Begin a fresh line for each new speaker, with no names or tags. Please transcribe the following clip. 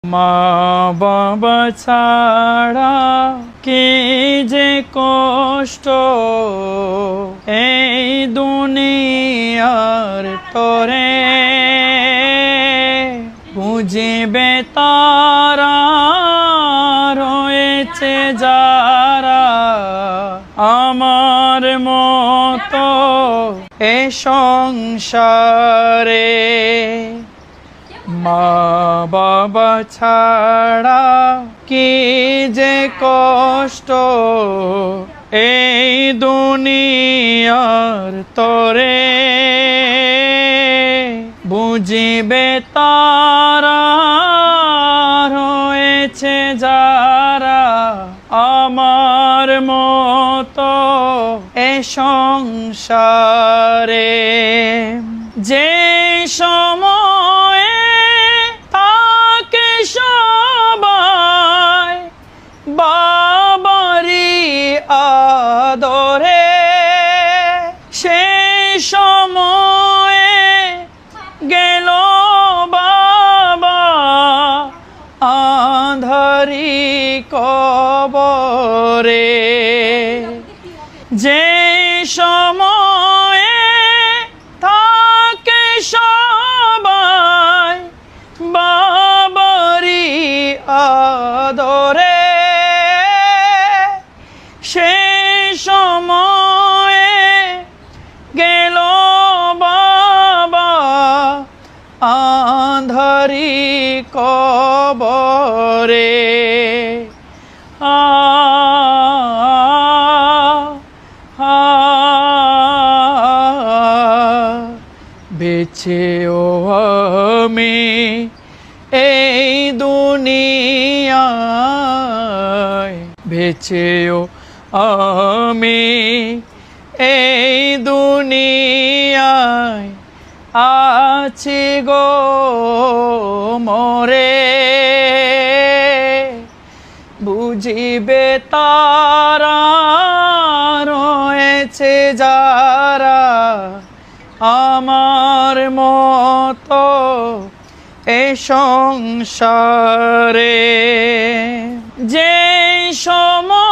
মা বাবা ছাড়া কি যে কষ্ট এই দুনিয়ার তরে, বুঝিবে তারা রয়েছে যারা আমার মতো এ সংসারে। মা বাবা ছাড়া কি যে কষ্ট এই দুনিয়ার তরে, বুঝিবে তারা রয়েছে যারা আমার মতো এ সংসারে। যে সময়ে তাকে সবাই বাবারি আদরে, সেই সময়ে গেল বাবা আঁধারি কবরে। যে সময়ে তাকে সবাই বাবারি আদরে, সেই সময়ে গেল বাবা আঁধারি কবরে। বেঁচেও আমি এই দুনিয়ায়, বেঁচেও আমি এই দুনিয়ায় আছি গো মরে, বুঝিবে তারা রয়েছে যারা আমার মতো এ সংসারে। যে সময়